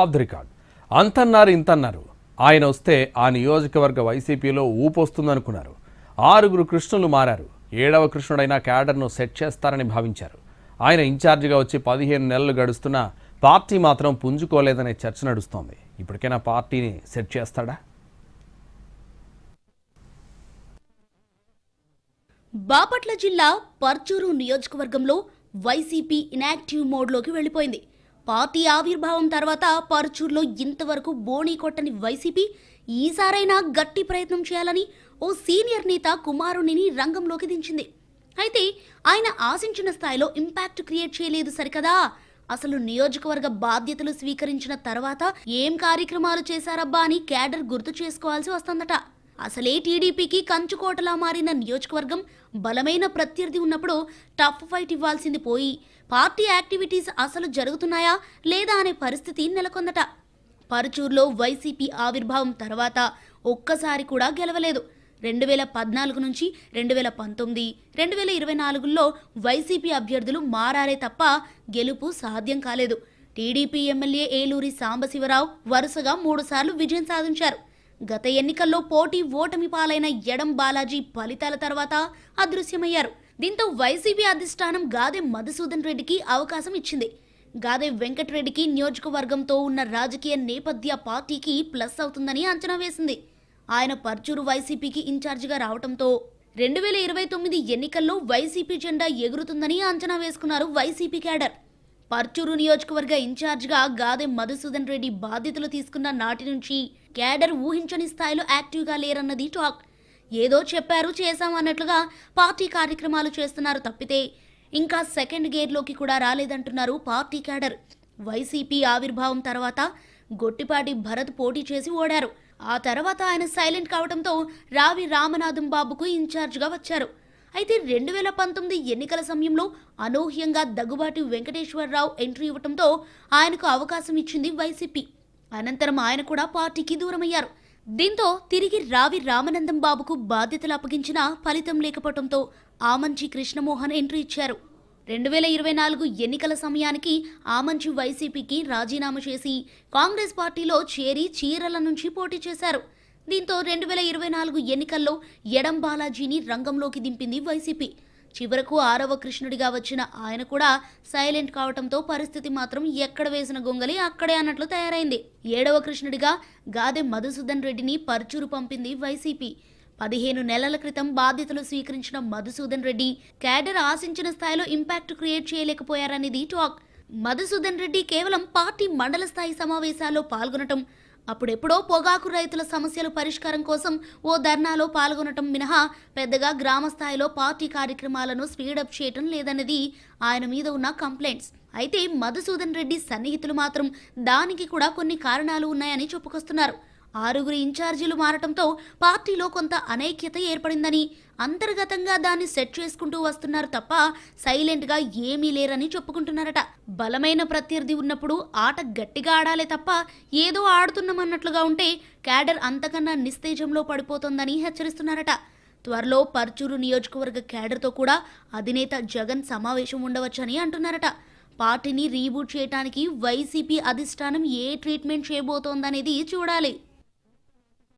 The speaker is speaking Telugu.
ఆఫ్ ది రికార్డ్ అంతన్నారు ఇంతన్నారు ఆయన వస్తే ఆ నియోజకవర్గ వైసీపీలో ఊపొస్తుందనుకున్నారు. 6 కృష్ణులు మారారు. 7వ కృష్ణుడైన క్యాడర్ను సెట్ చేస్తారని భావించారు. ఆయన ఇన్ఛార్జిగా వచ్చి 15 నెలలు గడుస్తున్నా పార్టీ మాత్రం పుంజుకోలేదనే చర్చ నడుస్తోంది. ఇప్పటికైనా పార్టీని సెట్ చేస్తాడా? బాపట్ల జిల్లా పర్చూరు నియోజకవర్గంలో వైసీపీ ఇనాక్టివ్ మోడ్లోకి వెళ్లిపోయింది. పార్టీ ఆవిర్భావం తర్వాత పర్చూరులో ఇంతవరకు బోణీ కొట్టని వైసీపీ ఈసారైనా గట్టి ప్రయత్నం చేయాలని ఓ సీనియర్ నేత కుమారుణ్ణిని రంగంలోకి దించింది. అయితే ఆయన ఆశించిన స్థాయిలో ఇంపాక్ట్ క్రియేట్ చేయలేదు సరికదా. అసలు నియోజకవర్గ బాధ్యతలు స్వీకరించిన తర్వాత ఏం కార్యక్రమాలు చేశారబ్బా అని క్యాడర్ గుర్తు చేసుకోవాల్సి వస్తుందట. అసలే టీడీపీకి కంచుకోటలా మారిన నియోజకవర్గం బలమైన ప్రత్యర్థి ఉన్నప్పుడు టఫ్ ఫైట్ ఇవ్వాల్సింది పోయి పార్టీ యాక్టివిటీస్ అసలు జరుగుతున్నాయా లేదా అనే పరిస్థితి నెలకొందట. పరుచూరులో వైసీపీ ఆవిర్భావం తర్వాత ఒక్కసారి కూడా గెలవలేదు. 2014 నుంచి 2019, 2024లో వైసీపీ అభ్యర్థులు మారారే తప్ప గెలుపు సాధ్యం కాలేదు. టీడీపీ ఎమ్మెల్యే ఏలూరి సాంబశివరావు వరుసగా 3 సార్లు విజయం సాధించారు. గత ఎన్నికల్లో పోటీ ఓటమి పాలైన ఎడం బాలాజీ ఫలితాల తర్వాత అదృశ్యమయ్యారు. దీంతో వైసీపీ అధిష్టానం గాదె మధుసూదన్ రెడ్డికి అవకాశం ఇచ్చింది. గాదె వెంకటరెడ్డికి నియోజకవర్గంతో ఉన్న రాజకీయ నేపథ్య పార్టీకి ప్లస్ అవుతుందని అంచనా వేసింది. ఆయన పర్చూరు వైసీపీకి ఇన్ఛార్జిగా రావడంతో 2029 ఎన్నికల్లో వైసీపీ జెండా ఎగురుతుందని అంచనా వేసుకున్నారు వైసీపీ క్యాడర్. పర్చూరు నియోజకవర్గ ఇన్ఛార్జిగా గాదె మధుసూదన్ రెడ్డి బాధ్యతలు తీసుకున్న నాటి నుంచి క్యాడర్ ఊహించని స్థాయిలో యాక్టివ్గా లేరన్నది టాక్. ఏదో చెప్పారు చేశాం అన్నట్లుగా పార్టీ కార్యక్రమాలు చేస్తున్నారు తప్పితే ఇంకా సెకండ్ గేర్లోకి కూడా రాలేదంటున్నారు పార్టీ క్యాడర్. వైసీపీ ఆవిర్భావం తర్వాత గొట్టిపాటి భరత్ పోటీ చేసి ఓడారు. ఆ తర్వాత ఆయన సైలెంట్ కావడంతో రావి రామనాథం బాబుకు ఇన్ఛార్జ్గా వచ్చారు. అయితే 2019 ఎన్నికల సమయంలో అనూహ్యంగా దగ్గుబాటి వెంకటేశ్వరరావు ఎంట్రీ ఇవ్వడంతో ఆయనకు అవకాశం ఇచ్చింది వైసీపీ. అనంతరం ఆయన కూడా పార్టీకి దూరమయ్యారు. దీంతో తిరిగి రావి రామనందం బాబుకు బాధ్యతలు అప్పగించినా ఫలితం లేకపోవడంతో ఆమంచి కృష్ణమోహన్ ఎంట్రీ ఇచ్చారు. 2024 ఎన్నికల సమయానికి ఆమంచి వైసీపీకి రాజీనామా చేసి కాంగ్రెస్ పార్టీలో చేరి చీరల నుంచి పోటీ చేశారు. దీంతో 2024 ఎన్నికల్లో ఎడం బాలాజీని రంగంలోకి దింపింది వైసీపీ. చివరకు 6వ కృష్ణుడిగా వచ్చిన ఆయన కూడా సైలెంట్ కావడంతో పరిస్థితి మాత్రం ఎక్కడ వేసిన గొంగలి అక్కడే అన్నట్లు తయారైంది. 7వ కృష్ణుడిగా గాదె మధుసూదన్ రెడ్డిని పర్చూరు పంపింది వైసీపీ. 15 నెలల క్రితం బాధ్యతలు స్వీకరించిన మధుసూదన్ రెడ్డి క్యాడర్ ఆశించిన స్థాయిలో ఇంపాక్ట్ క్రియేట్ చేయలేకపోయారనేది టాక్. మధుసూదన్ రెడ్డి కేవలం పార్టీ మండల స్థాయి సమావేశాల్లో పాల్గొనటం, అప్పుడెప్పుడో పొగాకు రైతుల సమస్యల పరిష్కారం కోసం ఓ ధర్నాలో పాల్గొనటం మినహా పెద్దగా గ్రామ స్థాయిలో పార్టీ కార్యక్రమాలను స్పీడప్ చేయటం లేదన్నది ఆయన మీద ఉన్న కంప్లైంట్స్. అయితే మధుసూదన్ రెడ్డి సన్నిహితులు మాత్రం దానికి కూడా కొన్ని కారణాలు ఉన్నాయని చెప్పుకొస్తున్నారు. 6 ఇన్ఛార్జీలు మారటంతో పార్టీలో కొంత అనైక్యత ఏర్పడిందని, అంతర్గతంగా దాన్ని సెట్ చేసుకుంటూ వస్తున్నారు తప్ప సైలెంట్గా ఏమీ లేరని చెప్పుకుంటున్నారట. బలమైన ప్రత్యర్థి ఉన్నప్పుడు ఆట గట్టిగా ఆడాలే తప్ప ఏదో ఆడుతున్నామన్నట్లుగా ఉంటే క్యాడర్ అంతకన్నా నిస్తేజంలో పడిపోతోందని హెచ్చరిస్తున్నారట. త్వరలో పర్చూరు నియోజకవర్గ క్యాడర్తో కూడా అధినేత జగన్ సమావేశం ఉండవచ్చని అంటున్నారట. పార్టీని రీబూట్ చేయడానికి వైసీపీ అధిష్టానం ఏ ట్రీట్మెంట్ చేయబోతోందనేది చూడాలి.